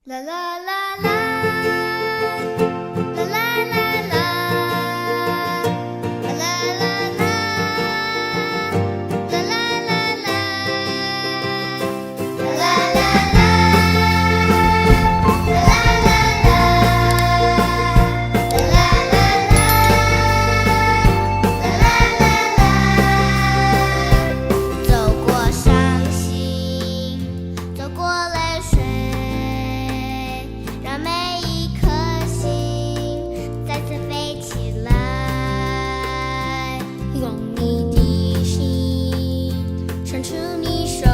La la la la, la la la la, la la la la, la la la la, la la la la, la la la la, la la la la，走过伤心，走过泪水。让每一颗心再次飞起来，用你的心伸出你手，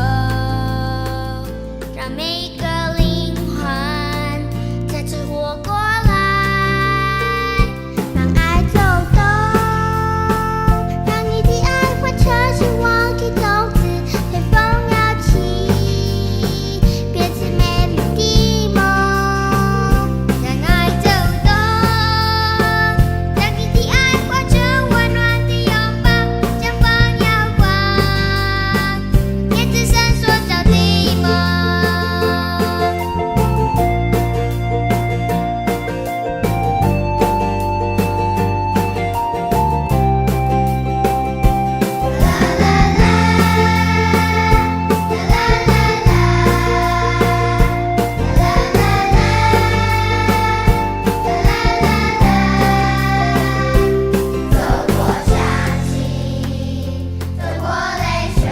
让每一个灵魂再次活过来，让爱走动，让你的爱化成希望给种子，随风摇起，变成美丽的梦。让爱走动，让你的爱化成温暖的拥抱，将风摇晃，变成闪烁着的梦。走过伤心，走过泪水，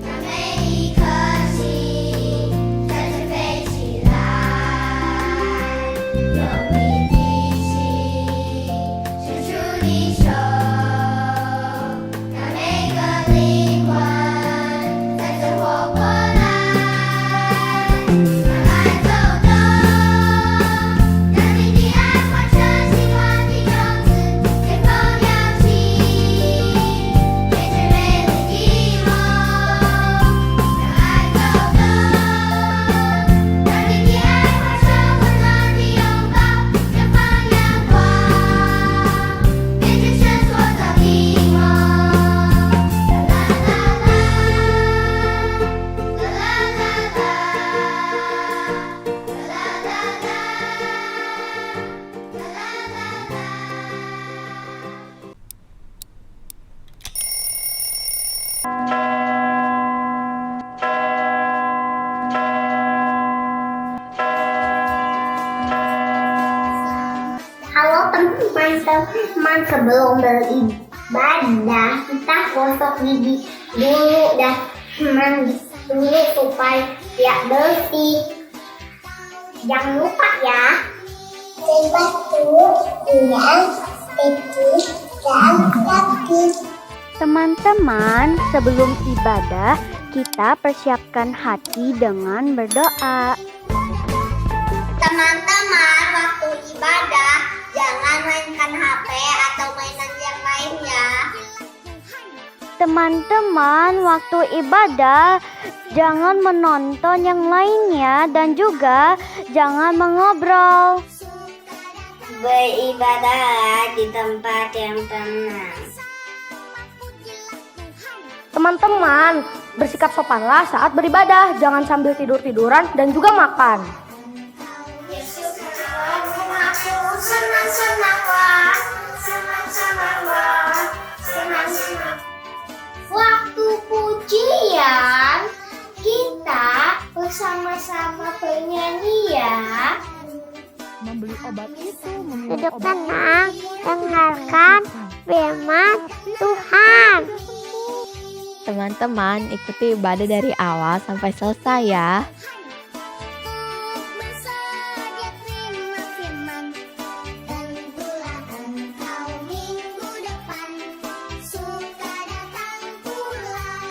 让每一颗心再次飞起来，用你的心伸出你手，让每个灵魂再次活过来，让爱走动，让你的爱化成希望的种子，随风摇起，变成美丽的梦。让爱走动，让你的爱化成温暖的拥抱，将风阳光，变成闪烁着的梦。啦啦啦啦，啦啦啦啦，啦啦啦啦，啦啦啦啦。Halo teman-teman, sebelum beribadah kita gosok gigi dulu dan mandi dulu supaya bersih. Jangan lupa ya. Batu yang tipis dan kaki. Teman-teman, sebelum ibadah, kita persiapkan hati dengan berdoa. Teman-teman, waktu ibadah jangan mainkan HP atau mainan yang lainnya. Teman-teman, waktu ibadah, jangan menonton yang lainnya dan juga jangan mengobrol. Beribadah di tempat yang tenang. Teman-teman, bersikap sopanlah saat beribadah, jangan sambil tidur-tiduran dan juga makan. Yesus aku senang-senanglah, senang-senanglah, senang-senang. Waktu pujian kita bersama-sama bernyanyi ya. Membeli obat itu, Duduk tenang, dengarkan firman Tuhan. Teman-teman, ikuti ibadah dari awal sampai selesai ya. Bersaja terima firman, dan itulah engkau minggu depan, suka datang pulang.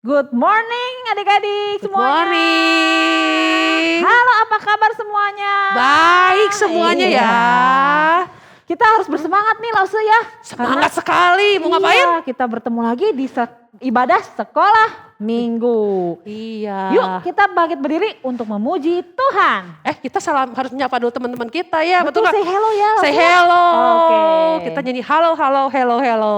Good morning adik-adik Good semuanya. morning. Halo, apa kabar semuanya? Baik semuanya Iya. ya. Kita harus bersemangat nih Lause ya. Semangat sekali. Mau ngapain? Iya, kita bertemu lagi di ibadah sekolah Minggu. Iya. Yuk kita bangkit berdiri untuk memuji Tuhan. Kita harus menyapa dulu teman-teman kita ya. Betul nggak? Say hello ya. Say hello. Oke. Kita nyanyi halo, halo, hello, hello.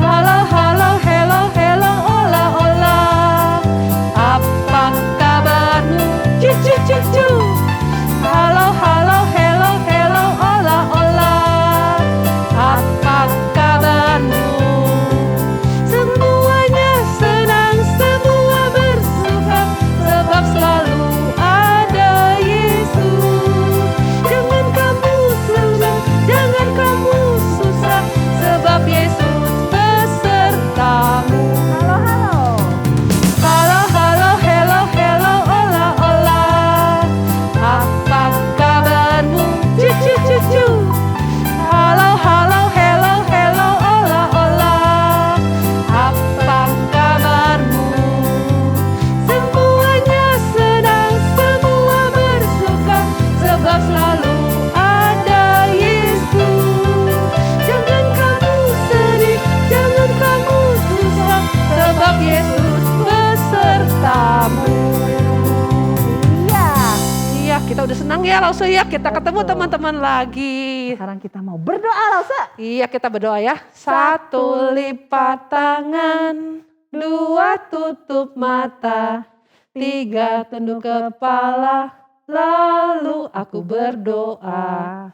Halo, halo, hello, hello, hola, hola. Apa kabarmu? Cucu, cucu. Halo, halo, hello, hello, hola, hola. Apa kabarmu? Semuanya senang, semua bersuka, sebab selalu ada Yesus. Jangan kamu senang, jangan kamu susah, sebab Yesus besertamu. Halo, halo. Halo, halo, hello, hello, hola, hola. Apa kabarmu? Cucu, cucu. Halo, halo, hello, hello, hola, hola. Apa kabarmu? Semuanya senang, semua bersuka, sebab selalu ada Yesus. Jangan kamu sedih, jangan kamu susah, sebab Yesus besertamu. Iya. Iya, kita udah senang ya Lause ya, kita ketemu teman-teman lagi. Sekarang kita mau berdoa Lause. Iya, kita berdoa ya. 1 lipat tangan, 2 tutup mata, 3 tunduk kepala, lalu aku berdoa.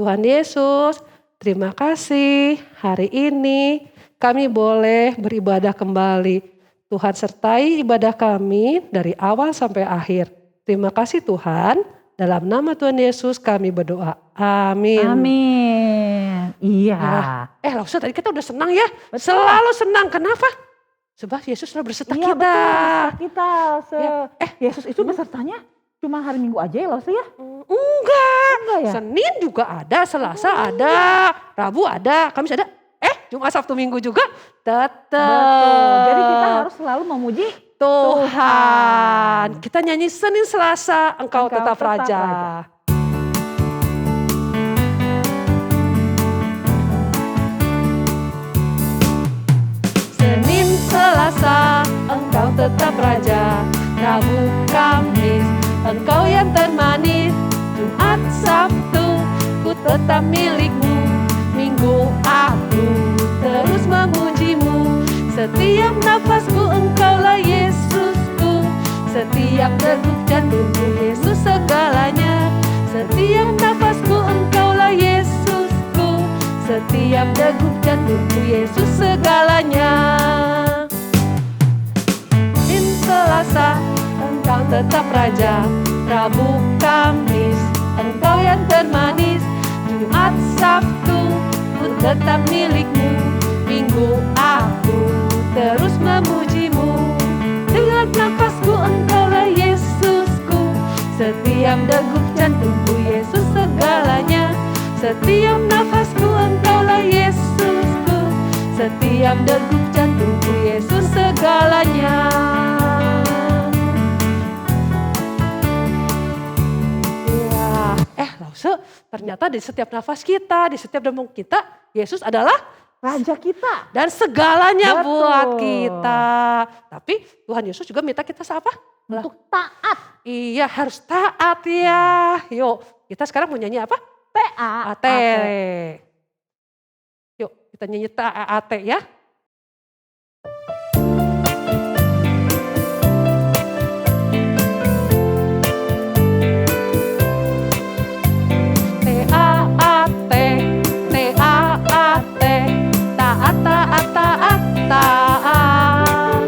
Tuhan Yesus, terima kasih hari ini kami boleh beribadah kembali. Tuhan sertai ibadah kami dari awal sampai akhir. Terima kasih Tuhan, dalam nama Tuhan Yesus kami berdoa. Amin. Amin. Iya. Lause tadi kita udah senang ya. Betul. Selalu senang. Kenapa? Sebab Yesus selalu berserta Iya, kita. betul. Kita Ya. Yesus itu besertanya cuma hari Minggu aja ya Lause ya? Enggak. Enggak ya? Senin juga ada, Selasa ada, Rabu ada, Kamis ada. Jumat, Sabtu, Minggu juga tetap. Betul. Jadi kita harus selalu memuji Tuhan. Kita nyanyi Senin, Selasa, Engkau tetap Raja. Senin, Selasa, Engkau tetap Raja. Rabu, Kamis, Engkau yang termanis. Jumat, Sabtu, ku tetap milikmu. Minggu, aku terus memujimu. Setiap nafasku Engkaulah Yesusku. Setiap degup jantungku Yesus segalanya. Setiap nafasku Engkaulah Yesusku. Setiap degup jantungku Yesus segalanya. Senin, Selasa, Engkau tetap Raja. Rabu, Kamis, Engkau yang termanis. Jumat, Sabtu, ku tetap milikmu. Minggu, aku terus memujimu. Dengan nafasku Engkaulah Yesusku. Setiap degup jantungku Yesus segalanya. Setiap nafasku Engkaulah Yesusku. Setiap degup jantungku Yesus segalanya. Ya, Lause, ternyata di setiap nafas kita, di setiap dengung kita, Yesus adalah Raja kita. dan segalanya Betul. buat kita. Tapi Tuhan Yesus juga minta kita apa? Untuk taat. Iya, harus taat ya. Yuk, kita sekarang mau nyanyi apa? T-A-A-T. Yuk, kita nyanyi TAAT ya. TAAT, TAAT, taat, taat, taat, taat.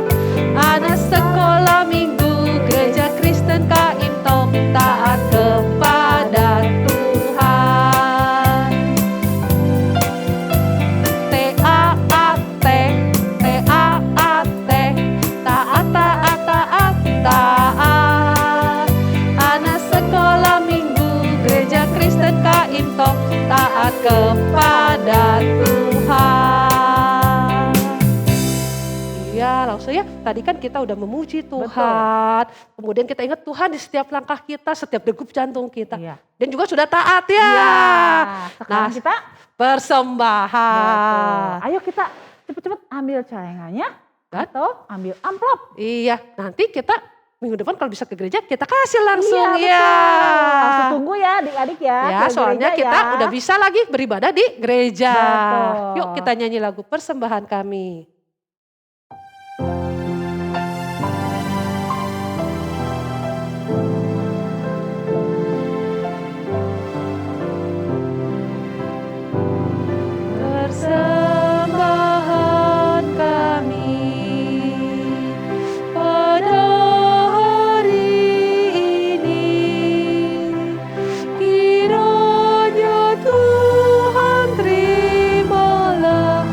Anak sekolah minggu, gereja Kristen Kaim Tok, taat kepada Tuhan. TAAT, ya, tadi kan kita udah memuji Tuhan. Kemudian kita ingat Tuhan di setiap langkah kita, setiap degup jantung kita. Iya. Dan juga sudah taat ya. Iya. Sekarang Nah, kita persembahan. Ayo kita cepet-cepet ambil celengannya Dan? atau ambil amplop. Iya, nanti kita minggu depan kalau bisa ke gereja kita kasih langsung Iya, ya. betul. Langsung tunggu ya adik-adik ya. Ya, ke soalnya gereja kita ya. udah bisa lagi beribadah di gereja. Betul. Yuk kita nyanyi lagu persembahan kami. Persembahan kami pada hari ini, kiranya Tuhan terimalah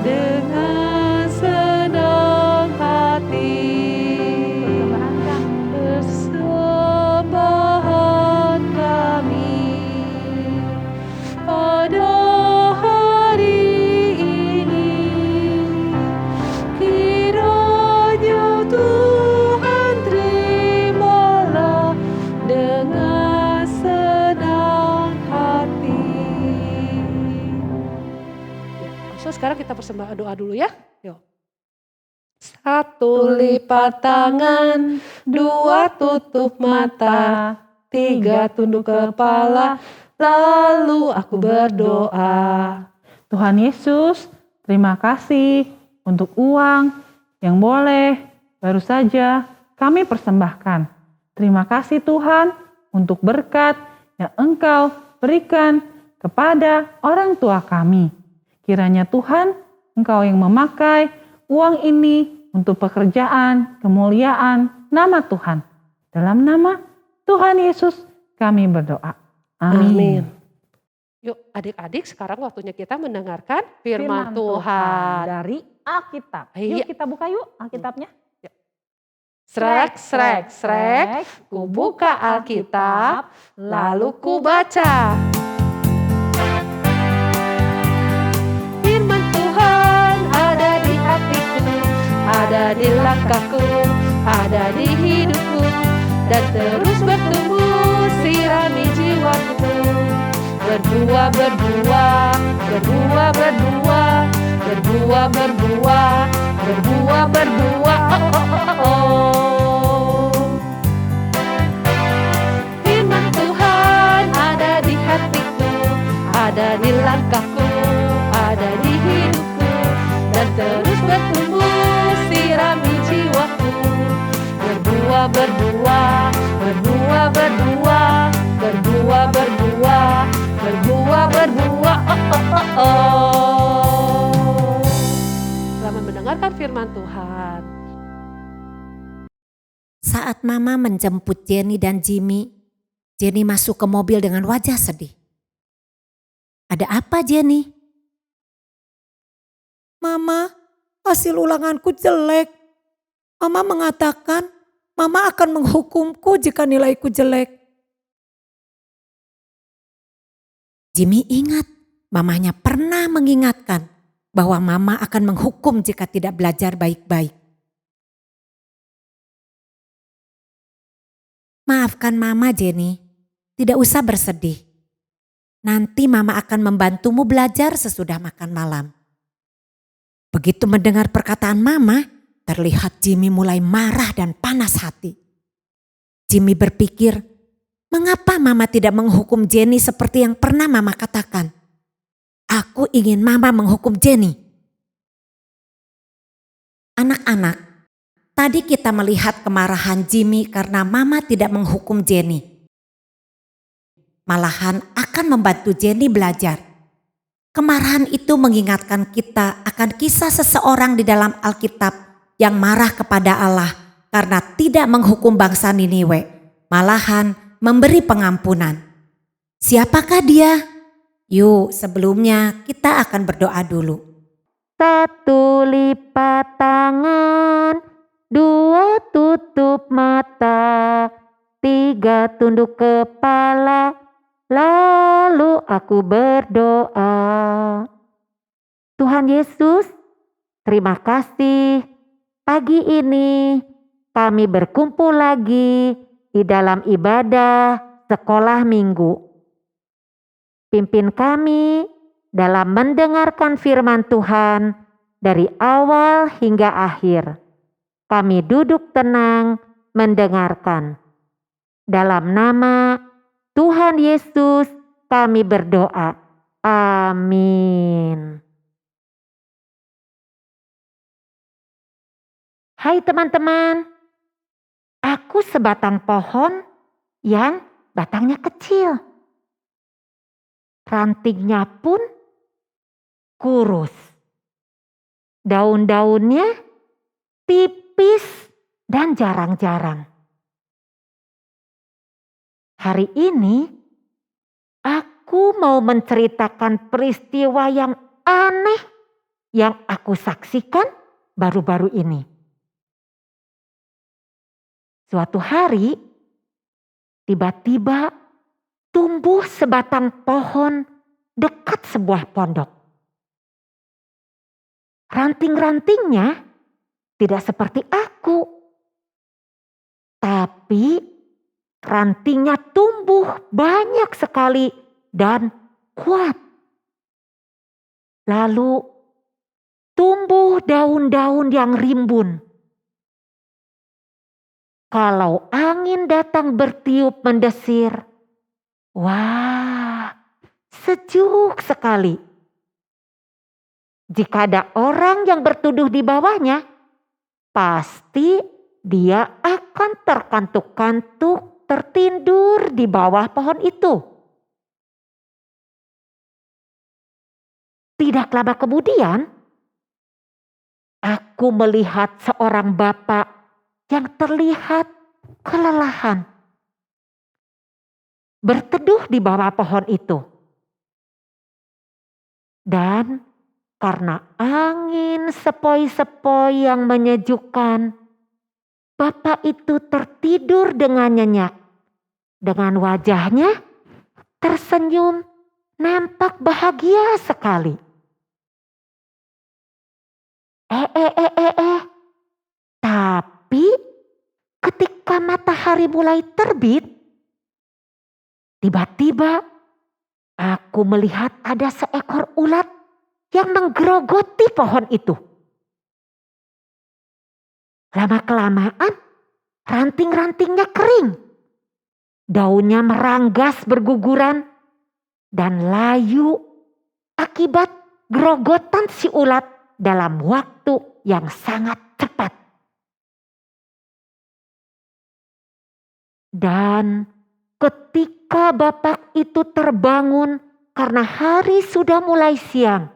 dengan senang hati. Persembahan kami pada hari ini, kiranya Tuhan terimalah dengan senang hati. So sekarang kita persembahkan doa dulu ya. Yuk. Satu lipat tangan, dua tutup mata, tiga tunduk kepala, lalu aku berdoa. Tuhan Yesus, terima kasih untuk uang yang baru saja kami persembahkan. Terima kasih Tuhan untuk berkat yang Engkau berikan kepada orang tua kami. Kiranya Tuhan, Engkau yang memakai uang ini untuk pekerjaan, kemuliaan nama Tuhan. Dalam nama Tuhan Yesus kami berdoa. Amin. Yuk adik-adik sekarang waktunya kita mendengarkan firman Tuhan. dari Alkitab. Iya. Yuk kita buka yuk Alkitabnya. Srek, srek, srek, ku buka Alkitab, lalu ku baca. Firman Tuhan ada di hatiku, ada di langkahku, ada di hidupku, dan terus bertumbuh sirami jiwaku. Berbuah, berbuah, berbuah, berbuah, berbuah, berbuah, berbuah, berbuah, oh, oh, oh, oh. Firman Tuhan ada di hatiku, ada di langkahku, ada di hidupku, dan terus bertumbuh sirami jiwaku. Berbuah, berbuah, berbuah, berbuah, berbuah, berbuah, berbuah, berbuah, oh, oh, oh, oh. Selamat mendengarkan firman Tuhan. Saat Mama menjemput Jenny dan Jimmy, Jenny masuk ke mobil dengan wajah sedih. Ada apa Jenny? Mama, hasil ulanganku jelek. Mama mengatakan Mama akan menghukumku jika nilaiku jelek. Jimmy ingat, mamanya pernah mengingatkan bahwa Mama akan menghukum jika tidak belajar baik-baik. Maafkan Mama Jenny, tidak usah bersedih. Nanti Mama akan membantumu belajar sesudah makan malam. Begitu mendengar perkataan Mama, terlihat Jimmy mulai marah dan panas hati. Jimmy berpikir, mengapa Mama tidak menghukum Jenny seperti yang pernah Mama katakan? Aku ingin Mama menghukum Jenny. Anak-anak, tadi kita melihat kemarahan Jimmy karena Mama tidak menghukum Jenny. Malahan akan membantu Jenny belajar. Kemarahan itu mengingatkan kita akan kisah seseorang di dalam Alkitab yang marah kepada Allah karena tidak menghukum bangsa Niniwe, malahan memberi pengampunan. Siapakah dia? Yuk sebelumnya kita akan berdoa dulu. Satu lipat tangan, dua tutup mata, tiga tunduk kepala, lalu aku berdoa. Tuhan Yesus, terima kasih pagi ini kami berkumpul lagi di dalam ibadah sekolah minggu. Pimpin kami dalam mendengarkan firman Tuhan dari awal hingga akhir. Kami duduk tenang mendengarkan. Dalam nama Tuhan Yesus kami berdoa. Amin. Hai teman-teman, aku sebatang pohon yang batangnya kecil. Rantingnya pun kurus. Daun-daunnya tipis dan jarang-jarang. Hari ini aku mau menceritakan peristiwa yang aneh yang aku saksikan baru-baru ini. Suatu hari, tiba-tiba tumbuh sebatang pohon dekat sebuah pondok. Ranting-rantingnya tidak seperti aku, tapi rantingnya tumbuh banyak sekali dan kuat. Lalu tumbuh daun-daun yang rimbun. Kalau angin datang bertiup mendesir, wah, sejuk sekali. Jika ada orang yang bertuduh di bawahnya, pasti dia akan terkantuk-kantuk, tertidur di bawah pohon itu. Tidak lama kemudian, aku melihat seorang bapak yang terlihat kelelahan berteduh di bawah pohon itu. Dan karena angin sepoi-sepoi yang menyejukkan, bapak itu tertidur dengan nyenyak. Dengan wajahnya tersenyum, nampak bahagia sekali. Tapi ketika matahari mulai terbit, tiba-tiba aku melihat ada seekor ulat yang menggerogoti pohon itu. Lama-kelamaan ranting-rantingnya kering. Daunnya meranggas berguguran dan layu akibat gerogotan si ulat dalam waktu yang sangat cepat. Dan ketika bapak itu terbangun karena hari sudah mulai siang,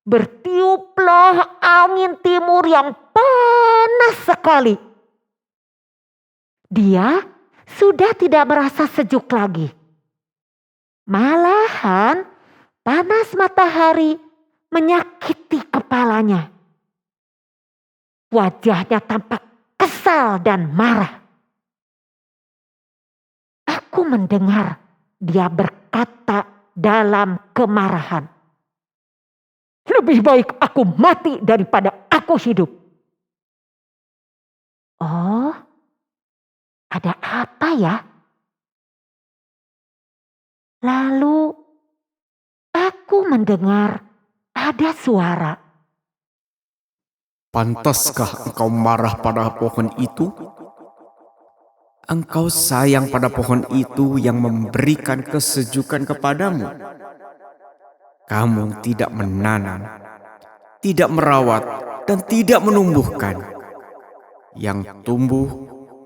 bertiuplah angin timur yang panas sekali. Dia sudah tidak merasa sejuk lagi. Malahan panas matahari menyakiti kepalanya. Wajahnya tampak kesal dan marah. Aku mendengar dia berkata dalam kemarahan, "Lebih baik aku mati daripada aku hidup." Oh, ada apa ya? Lalu aku mendengar ada suara. Pantaskah engkau marah pada pohon itu? Engkau sayang pada pohon itu yang memberikan kesejukan kepadamu. Kamu tidak menanam, tidak merawat, dan tidak menumbuhkan. Yang tumbuh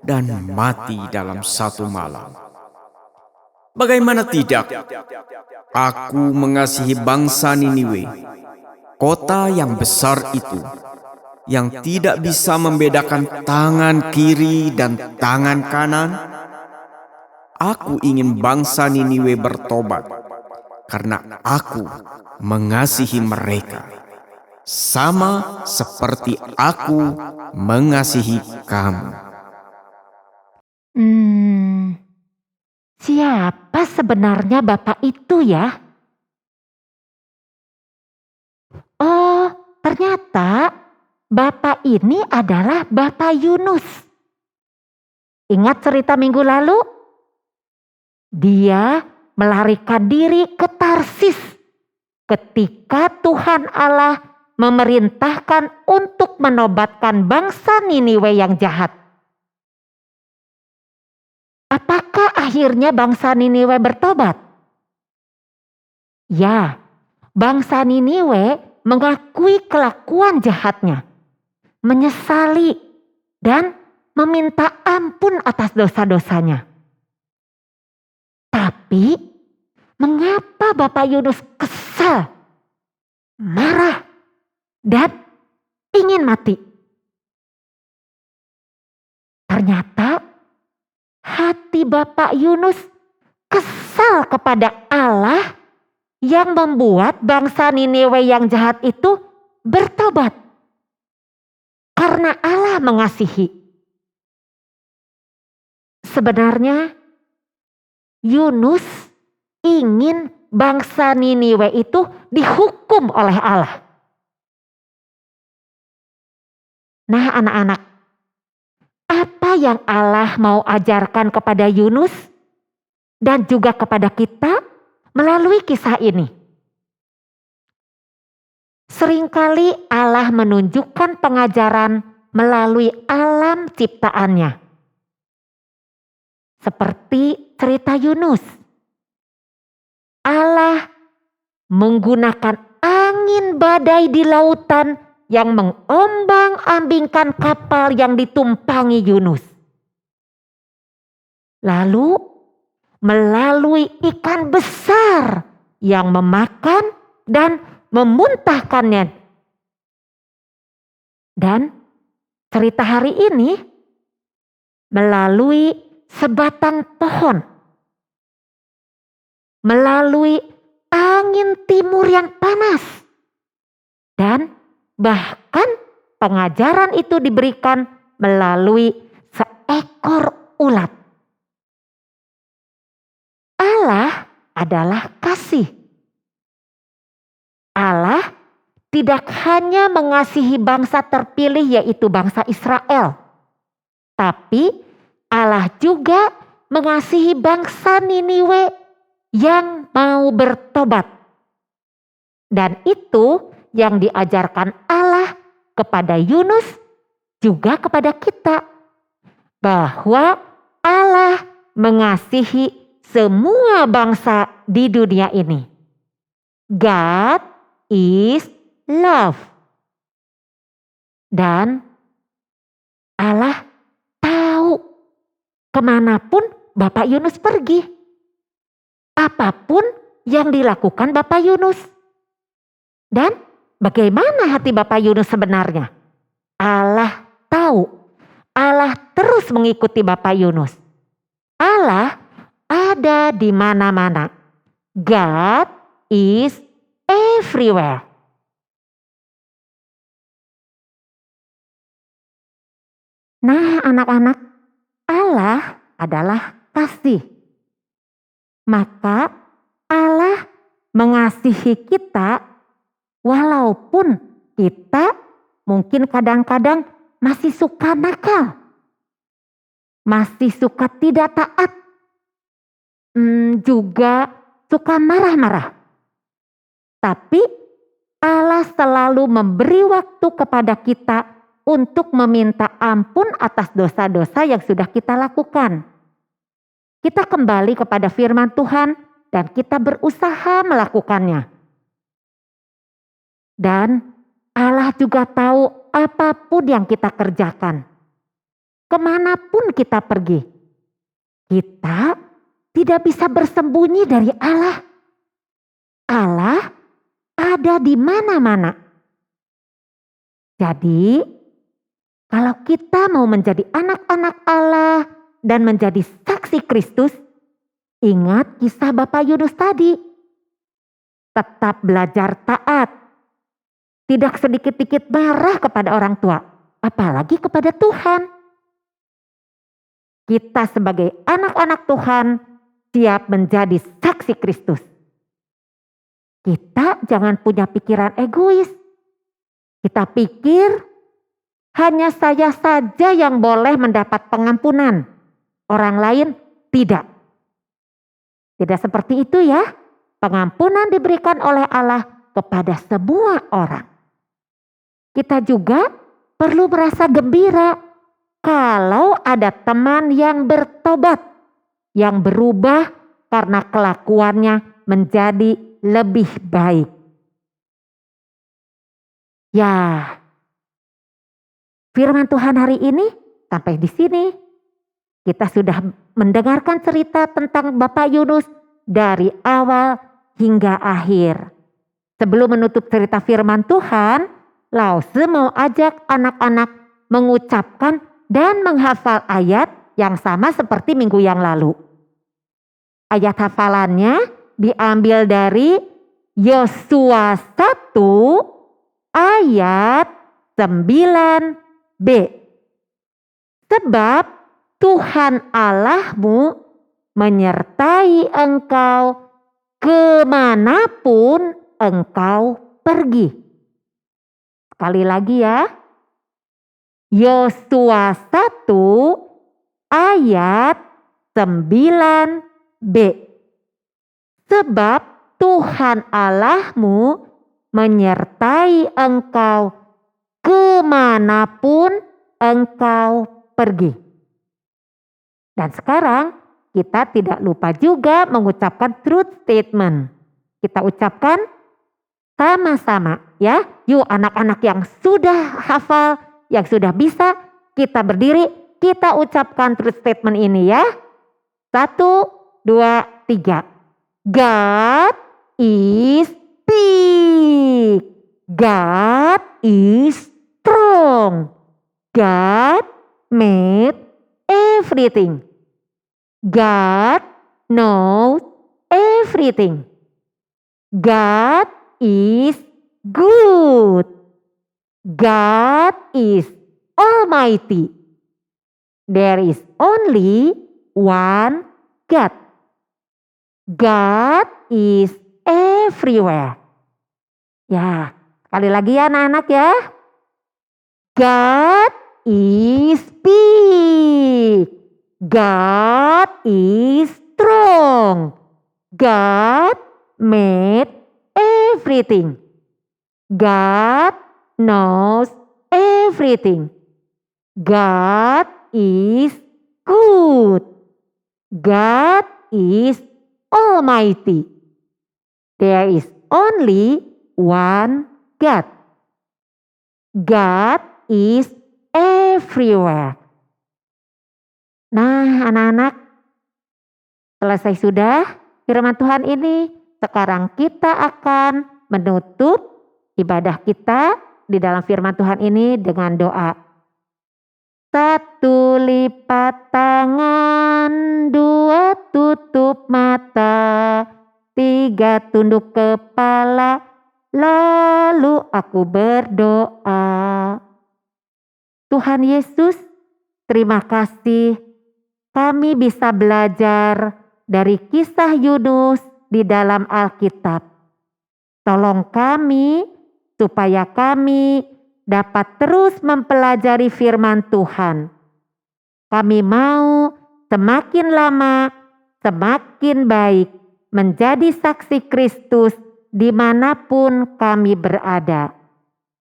dan mati dalam satu malam. Bagaimana tidak? Aku mengasihi bangsa Niniwe, kota yang besar itu, yang tidak bisa membedakan tangan kiri dan tangan kanan. Aku ingin bangsa Niniwe bertobat, karena aku mengasihi mereka, sama seperti aku mengasihi kamu. Siapa sebenarnya bapak itu ya? Oh, ternyata Bapak ini adalah Bapak Yunus. Ingat cerita minggu lalu? Dia melarikan diri ke Tarsis ketika Tuhan Allah memerintahkan untuk menobatkan bangsa Niniwe yang jahat. Apakah akhirnya bangsa Niniwe bertobat? Ya, bangsa Niniwe mengakui kelakuan jahatnya, menyesali, dan meminta ampun atas dosa-dosanya. Tapi, mengapa Bapak Yunus kesal, marah, dan ingin mati? Ternyata hati Bapak Yunus kesal kepada Allah yang membuat bangsa Niniwe yang jahat itu bertobat. Karena Allah mengasihi. Sebenarnya Yunus ingin bangsa Niniwe itu dihukum oleh Allah. Nah anak-anak, apa yang Allah mau ajarkan kepada Yunus dan juga kepada kita melalui kisah ini? Seringkali Allah menunjukkan pengajaran melalui alam ciptaannya. Seperti cerita Yunus. Allah menggunakan angin badai di lautan yang mengombang-ambingkan kapal yang ditumpangi Yunus. Lalu melalui ikan besar yang memakan dan memuntahkannya. Dan cerita hari ini melalui sebatang pohon, melalui angin timur yang panas, dan bahkan pengajaran itu diberikan melalui seekor ulat. Allah adalah kasih. Allah tidak hanya mengasihi bangsa terpilih yaitu bangsa Israel. Tapi Allah juga mengasihi bangsa Niniwe yang mau bertobat. Dan itu yang diajarkan Allah kepada Yunus juga kepada kita. Bahwa Allah mengasihi semua bangsa di dunia ini. God is love. Dan Allah tahu kemanapun Bapak Yunus pergi. Apapun yang dilakukan Bapak Yunus. Dan bagaimana hati Bapak Yunus sebenarnya? Allah tahu. Allah terus mengikuti Bapak Yunus. Allah ada di mana-mana. God is everywhere. Nah anak-anak, Allah adalah kasih. Maka Allah mengasihi kita walaupun kita mungkin kadang-kadang masih suka nakal. Masih suka tidak taat. Juga suka marah-marah. Tapi Allah selalu memberi waktu kepada kita untuk meminta ampun atas dosa-dosa yang sudah kita lakukan. Kita kembali kepada firman Tuhan dan kita berusaha melakukannya. Dan Allah juga tahu apapun yang kita kerjakan. Kemanapun kita pergi. Kita tidak bisa bersembunyi dari Allah. Allah ada di mana-mana. Jadi, kalau kita mau menjadi anak-anak Allah dan menjadi saksi Kristus, ingat kisah Bapak Yunus tadi. Tetap belajar taat. Tidak sedikit-sedikit marah kepada orang tua, apalagi kepada Tuhan. Kita sebagai anak-anak Tuhan siap menjadi saksi Kristus. Kita jangan punya pikiran egois. Kita pikir hanya saya saja yang boleh mendapat pengampunan. Orang lain tidak. Tidak seperti itu ya. Pengampunan diberikan oleh Allah kepada semua orang. Kita juga perlu merasa gembira kalau ada teman yang bertobat, yang berubah karena kelakuannya menjadi lebih baik. Ya, firman Tuhan hari ini sampai di sini. Kita sudah mendengarkan cerita tentang Bapak Yunus dari awal hingga akhir. Sebelum menutup cerita firman Tuhan, Lause mau ajak anak-anak mengucapkan dan menghafal ayat yang sama seperti minggu yang lalu. Ayat hafalannya diambil dari Yosua 1 ayat 9b. Sebab Tuhan Allahmu menyertai engkau kemanapun engkau pergi. Sekali lagi ya. Yosua 1 ayat 9b. Sebab Tuhan Allahmu menyertai engkau kemanapun engkau pergi. Dan sekarang kita tidak lupa juga mengucapkan truth statement. Kita ucapkan sama-sama ya. Yuk anak-anak yang sudah hafal, yang sudah bisa, kita berdiri, kita ucapkan truth statement ini ya. 1, 2, 3. God is big. God is strong. God made everything. God knows everything. God is good. God is almighty. There is only one God. God is everywhere. Ya, sekali lagi ya anak-anak ya. God is big. God is strong. God made everything. God knows everything. God is good. God is almighty. There is only one God. God is everywhere. Nah anak-anak, selesai sudah firman Tuhan ini. Sekarang kita akan menutup ibadah kita di dalam firman Tuhan ini dengan doa. 1 lipat tangan, 2 tutup mata, 3 tunduk kepala, lalu aku berdoa. Tuhan Yesus, terima kasih kami bisa belajar dari kisah Yunus di dalam Alkitab. Tolong kami supaya kami dapat terus mempelajari firman Tuhan. Kami mau semakin lama, semakin baik menjadi saksi Kristus dimanapun kami berada.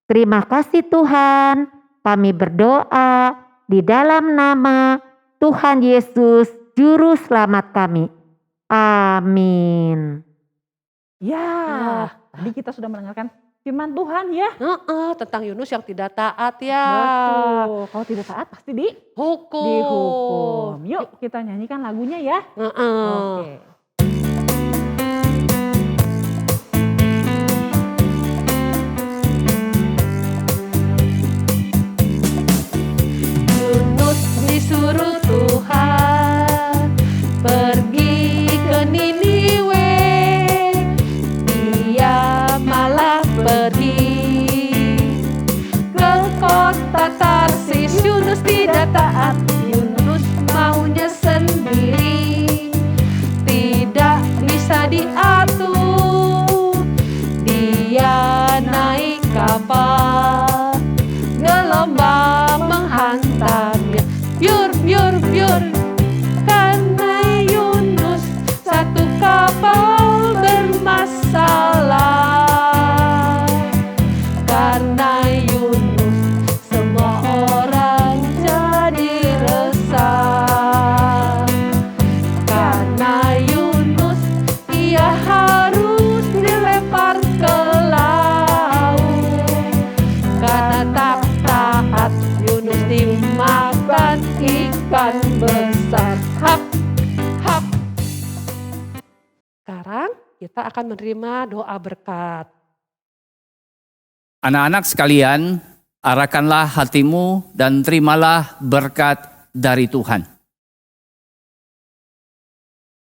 Terima kasih Tuhan, kami berdoa di dalam nama Tuhan Yesus, Juru Selamat kami. Amin. Ya, tadi kita sudah mendengarkan firman Tuhan ya. Tentang Yunus yang tidak taat ya. Betul, kalau tidak taat pasti Hukum. dihukum. Yuk kita nyanyikan lagunya ya. Oke. Yunus disuruh Tuhan pergi ke Niniwe, dia malah pergi ke kota Tarsis. Yunus tidak taat, Yunus maunya sendiri. karena Yunus semua orang jadi resah. Karena Yunus ia harus dilempar ke laut. Karena tak taat Yunus dimakan ikan besar. Hap, hap. Sekarang kita akan menerima doa berkat. Anak-anak sekalian, arahkanlah hatimu dan terimalah berkat dari Tuhan.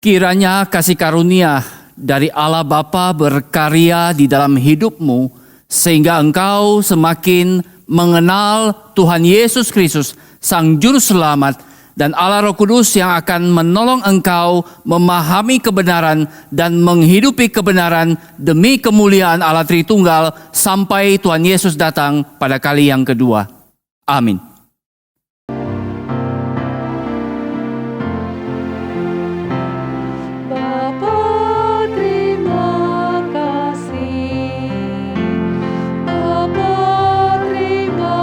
Kiranya kasih karunia dari Allah Bapa berkarya di dalam hidupmu, sehingga engkau semakin mengenal Tuhan Yesus Kristus, Sang Juru Selamat, dan Allah Roh Kudus yang akan menolong engkau memahami kebenaran dan menghidupi kebenaran demi kemuliaan Allah Tritunggal sampai Tuhan Yesus datang pada kali yang kedua. Amin. Bapa, terima kasih. Bapa, terima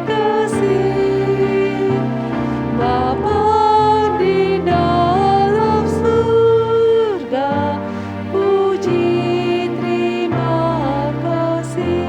kasih. Bapa di dalam surga, puji terima kasih.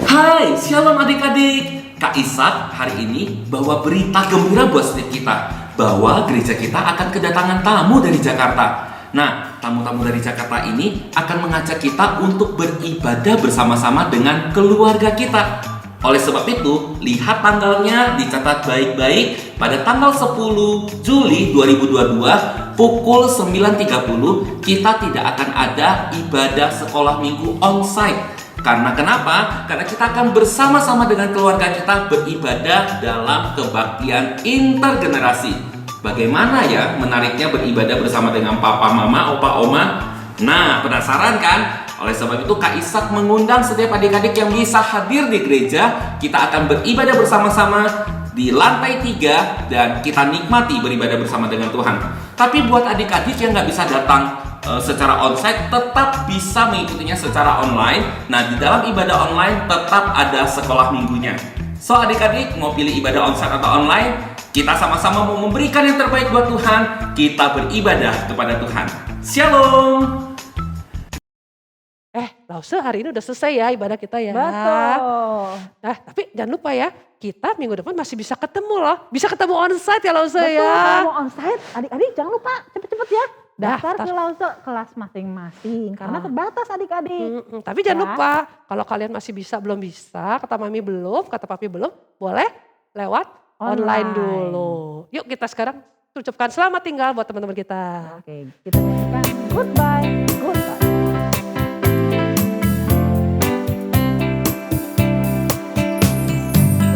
Hai, shalom adik-adik. Kak Ishak hari ini bawa berita gembira buat setiap kita, bahwa gereja kita akan kedatangan tamu dari Jakarta. Nah, tamu-tamu dari Jakarta ini akan mengajak kita untuk beribadah bersama-sama dengan keluarga kita. Oleh sebab itu, lihat tanggalnya, dicatat baik-baik. Pada tanggal 10 Juli 2022 pukul 9.30 kita tidak akan ada ibadah sekolah minggu onsite. Karena kenapa? Karena kita akan bersama-sama dengan keluarga kita beribadah dalam kebaktian intergenerasi. Bagaimana ya menariknya beribadah bersama dengan papa, mama, opa, oma? Nah, penasaran kan? Oleh sebab itu Kak Ishak mengundang setiap adik-adik yang bisa hadir di gereja. Kita akan beribadah bersama-sama di lantai 3 dan kita nikmati beribadah bersama dengan Tuhan. Tapi buat adik-adik yang nggak bisa datang secara onsite, tetap bisa mengikutinya secara online. Nah, di dalam ibadah online tetap ada sekolah minggunya. So, adik-adik mau pilih ibadah onsite atau online, kita sama-sama mau memberikan yang terbaik buat Tuhan. Kita beribadah kepada Tuhan. Shalom. Lause hari ini udah selesai ya ibadah kita ya. Betul. Nah, tapi jangan lupa ya, kita minggu depan masih bisa ketemu loh. Bisa ketemu onsite ya Lause Betul, ya. kalau mau onsite, adik-adik jangan lupa cepet-cepet ya. Daftar Daftar. ke Lause kelas masing-masing, karena terbatas adik-adik. Tapi jangan Ya. lupa, kalau kalian masih bisa, belum bisa, kata mami belum, kata papi belum, boleh lewat online dulu. Yuk kita sekarang ucapkan selamat tinggal buat teman-teman kita. Oke, kita nyanyikan goodbye, goodbye.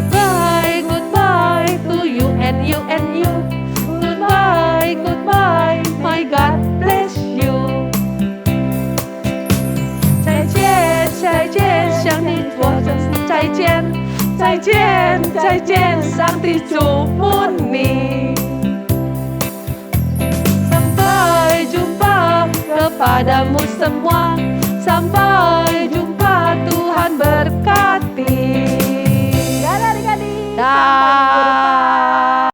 Goodbye, goodbye to you and you and you. Goodbye, goodbye, my God bless you. 再见，再见，向你说声再见，再见，再见，上帝祝福你。Sampai jumpa kepadamu semua. Sampai jumpa, Tuhan berkati. Dadah adik-adik. Dah.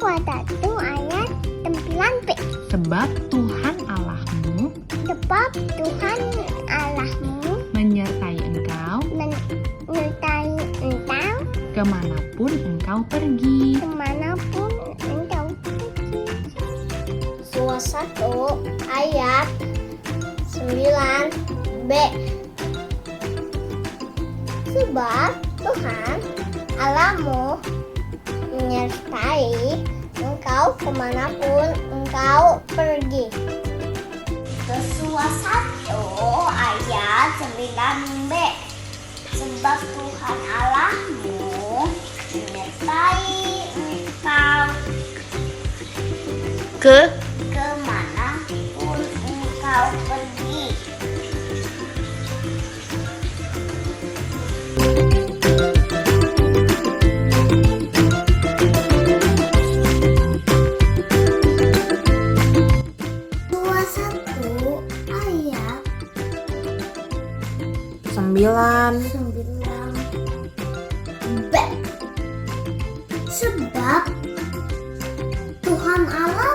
Wadatu ayat 9b. Sebab Tuhan Allahmu Sebab Tuhan Allahmu menyertai engkau menyertai engkau kemanapun engkau pergi. kemanapun engkau pergi. Lukas 1 ayat 9b. Sebab Tuhan Allahmu menyertai engkau kemanapun engkau pergi. Yosua 1 ayat 9b. Sebab Tuhan Allahmu menyertai engkau kemanapun engkau pergi. Yosua 1 ayat 9b. Sebab Tuhan Allah